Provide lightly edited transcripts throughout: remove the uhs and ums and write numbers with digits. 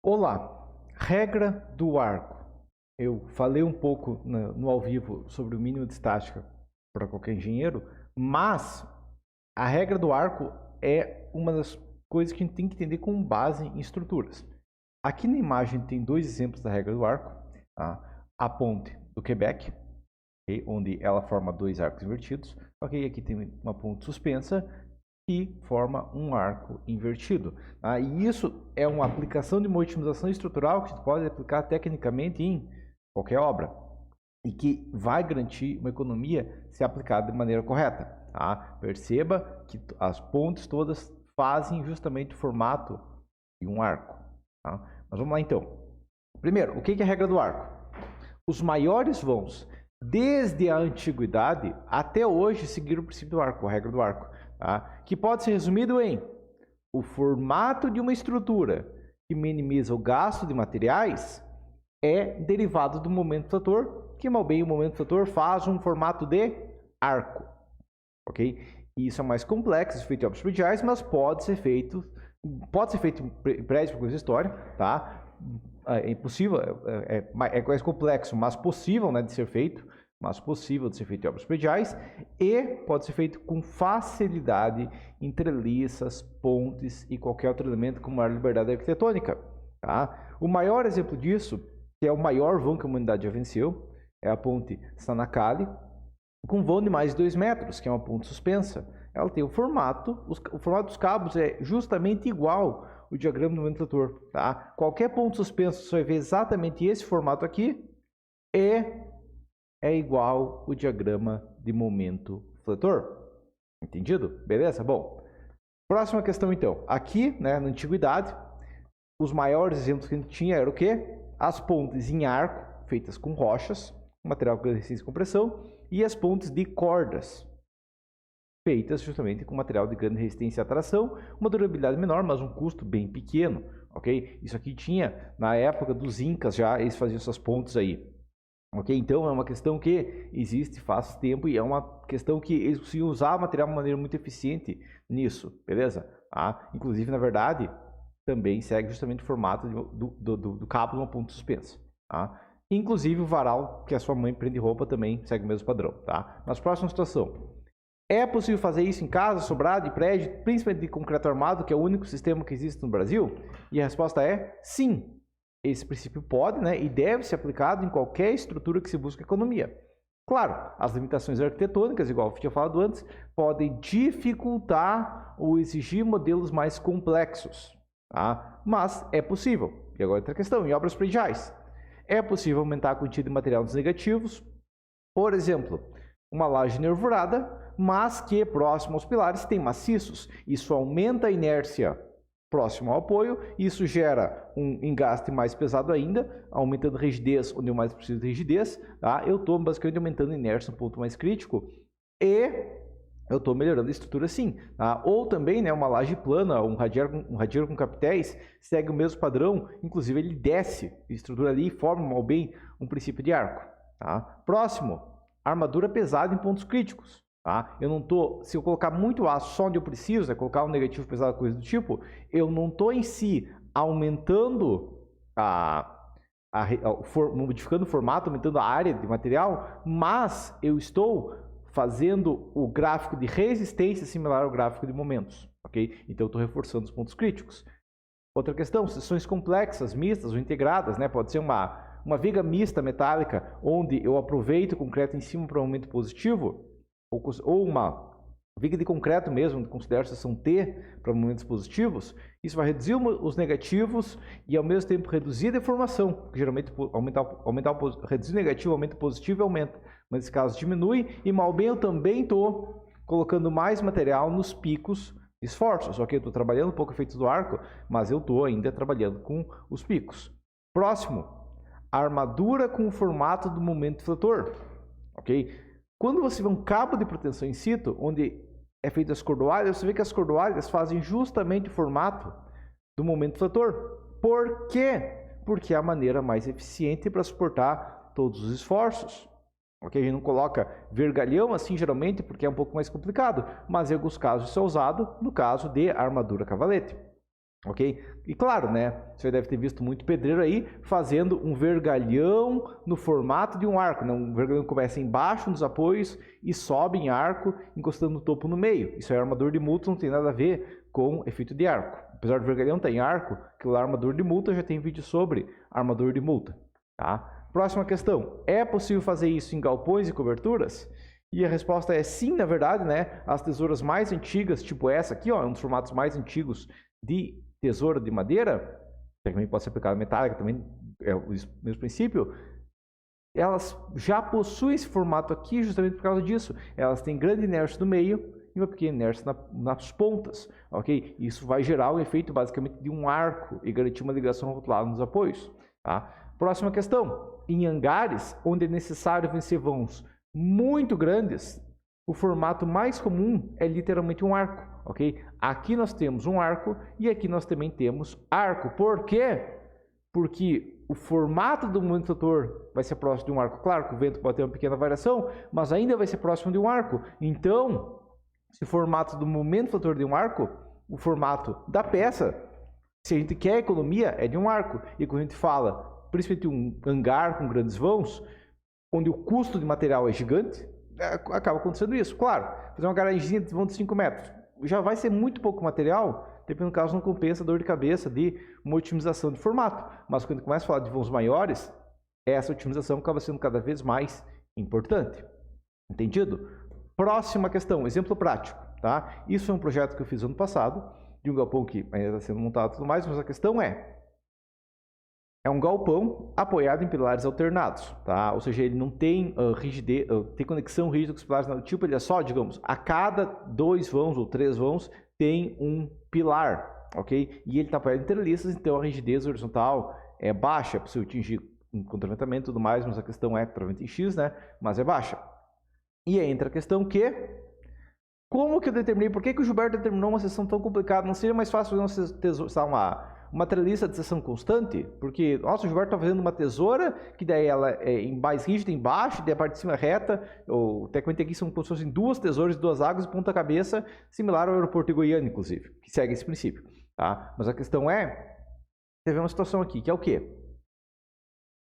Olá, regra do arco. Eu falei um pouco no ao vivo sobre o mínimo de estática para qualquer engenheiro, mas a regra do arco é uma das coisas que a gente tem que entender como base em estruturas. Aqui na imagem tem dois exemplos da regra do arco. Tá? A ponte do Quebec, okay, onde ela forma dois arcos invertidos. Okay, aqui tem uma ponte suspensa que forma um arco invertido. E isso é uma aplicação de uma otimização estrutural que a gente pode aplicar tecnicamente em qualquer obra e que vai garantir uma economia se aplicada de maneira correta. Tá? Perceba que as pontes todas fazem justamente o formato de um arco. Tá? Mas vamos lá então. Primeiro, o que é a regra do arco? Os maiores vãos, desde a antiguidade até hoje, seguiram o princípio do arco, a regra do arco. Tá? Que pode ser resumido em o formato de uma estrutura que minimiza o gasto de materiais é derivado do momento fator, que mal bem o momento fator faz um formato de arco. Ok? Isso é mais complexo, feito em obras prediais, mas pode ser feito em prédios por coisa de história, tá? É impossível, é mais complexo, mas possível, né, de ser feito. Mas possível de ser feito em obras prediais e pode ser feito com facilidade em treliças, pontes e qualquer outro elemento com maior liberdade arquitetônica. Tá? O maior exemplo disso, que é o maior vão que a humanidade já venceu, é a ponte Sanacali, com vão de mais de 2 metros, que é uma ponte suspensa. Ela tem o formato dos cabos é justamente igual ao diagrama do momento fator. Tá? Qualquer ponto suspenso, você vai ver exatamente esse formato aqui e é igual o diagrama de momento fletor. Entendido? Beleza? Bom, próxima questão então. Aqui, né, na antiguidade, os maiores exemplos que a gente tinha eram o quê? As pontes em arco, feitas com rochas, material com resistência e compressão, e as pontes de cordas, feitas justamente com material de grande resistência e atração, uma durabilidade menor, mas um custo bem pequeno, ok? Isso aqui tinha, na época dos Incas já, eles faziam essas pontes aí. Ok, então é uma questão que existe faz tempo e é uma questão que eles conseguiam usar o material de maneira muito eficiente nisso, beleza? Inclusive, na verdade, também segue justamente o formato do cabo de uma ponte suspensa. Inclusive o varal que a sua mãe prende roupa também segue o mesmo padrão. Tá? Mas próxima situação. É possível fazer isso em casa, sobrado, de prédio, principalmente de concreto armado, que é o único sistema que existe no Brasil? E a resposta é sim. Esse princípio pode, né, e deve ser aplicado em qualquer estrutura que se busque economia. Claro, as limitações arquitetônicas, igual eu tinha falado antes, podem dificultar ou exigir modelos mais complexos. Tá? Mas é possível. E agora outra questão, em obras prediais. É possível aumentar a quantidade de materiais negativos, por exemplo, uma laje nervurada, mas que próximo aos pilares tem maciços. Isso aumenta a inércia próximo ao apoio, isso gera um engaste mais pesado ainda, aumentando a rigidez onde eu mais preciso de rigidez. Tá? Eu estou basicamente aumentando a inércia, um ponto mais crítico, e eu estou melhorando a estrutura sim. Tá? Ou também, né, uma laje plana, um radiador com capitéis, segue o mesmo padrão, inclusive ele desce a estrutura ali e forma mal bem um princípio de arco. Tá? Próximo, armadura pesada em pontos críticos. Tá? Eu não tô, se eu colocar muito aço só onde eu preciso, né, colocar um negativo pesado, coisa do tipo, eu não estou em si aumentando modificando o formato, aumentando a área de material, mas eu estou fazendo o gráfico de resistência similar ao gráfico de momentos. Okay? Então eu estou reforçando os pontos críticos. Outra questão, seções complexas, mistas ou integradas, né? Pode ser uma viga mista metálica, onde eu aproveito o concreto em cima para um momento positivo, ou uma viga de concreto mesmo, considero seção T para momentos positivos, isso vai reduzir os negativos e ao mesmo tempo reduzir a deformação, que geralmente reduzir o negativo, aumenta o positivo e aumenta, mas nesse caso diminui, e mal bem eu também estou colocando mais material nos picos de esforços, ok? Eu estou trabalhando um pouco efeitos do arco, mas eu estou ainda trabalhando com os picos. Próximo, a armadura com o formato do momento fletor, ok? Quando você vê um cabo de proteção in situ, onde é feito as cordoalhas, você vê que as cordoalhas fazem justamente o formato do momento fletor. Por quê? Porque é a maneira mais eficiente para suportar todos os esforços. Okay? A gente não coloca vergalhão assim geralmente porque é um pouco mais complicado, mas em alguns casos isso é usado no caso de armadura cavalete. Ok? E claro, né? Você deve ter visto muito pedreiro aí fazendo um vergalhão no formato de um arco, né? Um vergalhão que começa embaixo nos apoios e sobe em arco, encostando no topo no meio. Isso é armador de multa, não tem nada a ver com efeito de arco. Apesar do vergalhão estar em arco, aquilo lá é armador de multa, já tem vídeo sobre armador de multa. Tá? Próxima questão. É possível fazer isso em galpões e coberturas? E a resposta é sim, na verdade, né? As tesouras mais antigas, tipo essa aqui, ó, é um dos formatos mais antigos de tesoura de madeira, que também pode ser aplicada metálica, também é o mesmo princípio, elas já possuem esse formato aqui justamente por causa disso. Elas têm grande inércia no meio e uma pequena inércia nas pontas, ok? Isso vai gerar o efeito basicamente de um arco e garantir uma ligação rotulada nos apoios, tá? Próxima questão. Em hangares, onde é necessário vencer vãos muito grandes, o formato mais comum é literalmente um arco, ok? Aqui nós temos um arco e aqui nós também temos arco. Por quê? Porque o formato do momento fator vai ser próximo de um arco. Claro que o vento pode ter uma pequena variação, mas ainda vai ser próximo de um arco. Então, se o formato do momento fator de um arco, o formato da peça, se a gente quer economia, é de um arco. E quando a gente fala, principalmente um hangar com grandes vãos, onde o custo de material é gigante, acaba acontecendo isso. Claro, fazer uma garagemzinha de vão de 5 metros já vai ser muito pouco material, dependendo do caso não compensa a dor de cabeça de uma otimização de formato. Mas quando começa a falar de vãos maiores, essa otimização acaba sendo cada vez mais importante. Entendido? Próxima questão, exemplo prático. Tá? Isso é um projeto que eu fiz ano passado, de um galpão que ainda está sendo montado e tudo mais, mas a questão é um galpão apoiado em pilares alternados, tá? Ou seja, ele não tem rigidez, tem conexão rígida com os pilares, não. Tipo, ele é só, digamos, a cada 2 vãos ou 3 vãos tem um pilar, ok? E ele está apoiado em treliças, então a rigidez horizontal é baixa, é possível atingir um contraventamento e tudo mais, mas a questão é contraventamento em X, né? Mas é baixa. E aí entra a questão que, como que eu determinei, por que o Gilberto determinou uma seção tão complicada? Não seria mais fácil fazer uma treliça de seção constante? Porque, nossa, o Gilberto está fazendo uma tesoura, que daí ela é mais rígida embaixo, daí a parte de cima é reta, ou até que aqui são como se fossem 2 tesouras, 2 águas e ponta cabeça, similar ao aeroporto de Goiânia, inclusive, que segue esse princípio. Tá? Mas a questão é, teve uma situação aqui, que é o quê?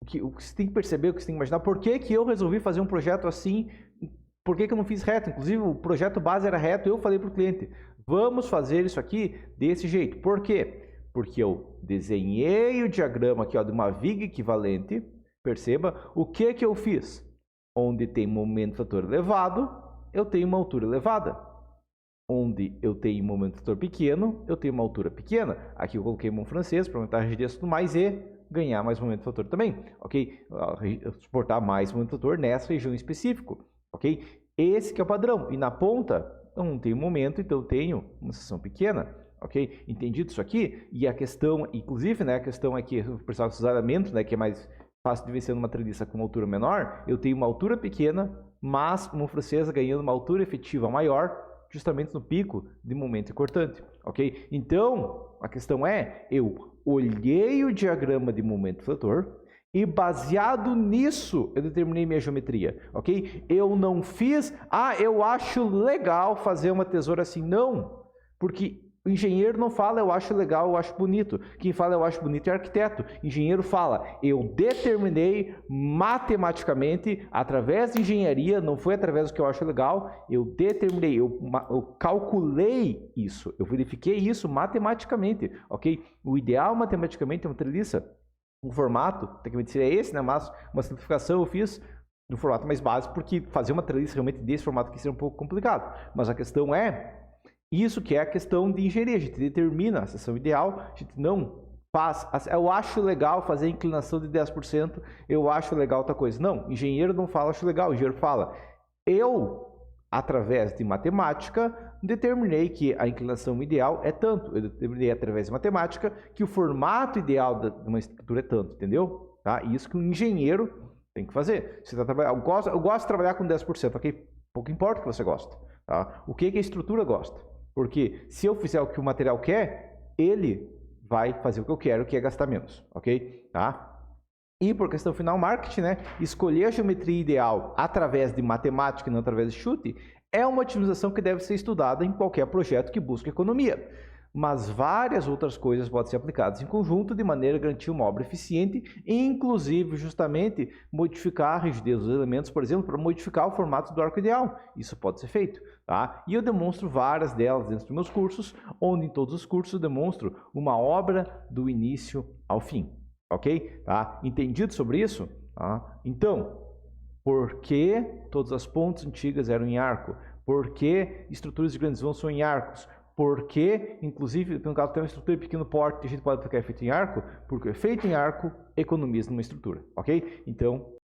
O que você tem que perceber, o que você tem que imaginar, por que eu resolvi fazer um projeto assim, por que eu não fiz reto? Inclusive, o projeto base era reto, eu falei para o cliente, vamos fazer isso aqui desse jeito. Por quê? Porque eu desenhei o diagrama aqui, ó, de uma viga equivalente, perceba, o que eu fiz? Onde tem momento fator elevado, eu tenho uma altura elevada. Onde eu tenho momento fator pequeno, eu tenho uma altura pequena. Aqui eu coloquei mão francês para aumentar a rigidez e tudo mais e ganhar mais momento fator também, ok? Suportar mais momento fator nessa região específica, ok? Esse que é o padrão. E na ponta, eu não tenho momento, então eu tenho uma seção pequena. Ok? Entendido isso aqui? E a questão, inclusive, né, a questão é que o pessoal de isolamento, né, que é mais fácil de vencer numa treliça com uma altura menor, eu tenho uma altura pequena, mas uma francesa ganhando uma altura efetiva maior, justamente no pico de momento cortante. Ok? Então, a questão é, eu olhei o diagrama de momento fator e baseado nisso eu determinei minha geometria. Ok? Eu não fiz, eu acho legal fazer uma tesoura assim. Não, porque o engenheiro não fala, eu acho legal, eu acho bonito. Quem fala, eu acho bonito é arquiteto. O engenheiro fala, eu determinei matematicamente, através de engenharia, não foi através do que eu acho legal, eu determinei, eu calculei isso, eu verifiquei isso matematicamente, ok? O ideal matematicamente é uma treliça, um formato, tecnicamente seria esse, né? Mas uma simplificação eu fiz no formato mais básico, porque fazer uma treliça realmente desse formato aqui seria um pouco complicado. Mas a questão é, isso que é a questão de engenharia, a gente determina a seção ideal, a gente não faz, eu acho legal fazer inclinação de 10%, eu acho legal outra coisa. Não, engenheiro não fala acho legal, o engenheiro fala, eu, através de matemática, determinei que a inclinação ideal é tanto, eu determinei através de matemática que o formato ideal de uma estrutura é tanto, entendeu? Tá? Isso que um engenheiro tem que fazer. Você tá trabalhando, eu gosto de trabalhar com 10%, ok? Pouco importa o que você gosta. Tá? O que a estrutura gosta? Porque se eu fizer o que o material quer, ele vai fazer o que eu quero, que é gastar menos, ok? Tá? E por questão final, marketing, né? Escolher a geometria ideal através de matemática e não através de chute é uma otimização que deve ser estudada em qualquer projeto que busque economia. mas várias outras coisas podem ser aplicadas em conjunto de maneira a garantir uma obra eficiente, inclusive justamente modificar a rigidez dos elementos, por exemplo, para modificar o formato do arco ideal. Isso pode ser feito, tá? E eu demonstro várias delas dentro dos meus cursos, onde em todos os cursos eu demonstro uma obra do início ao fim, ok? Tá? Entendido sobre isso? Tá? Então, por que todas as pontes antigas eram em arco? Por que estruturas de grandes vãos são em arcos? Porque, inclusive, no caso tem uma estrutura de pequeno porte, a gente pode aplicar efeito em arco, porque o efeito em arco economiza numa estrutura, ok? Então,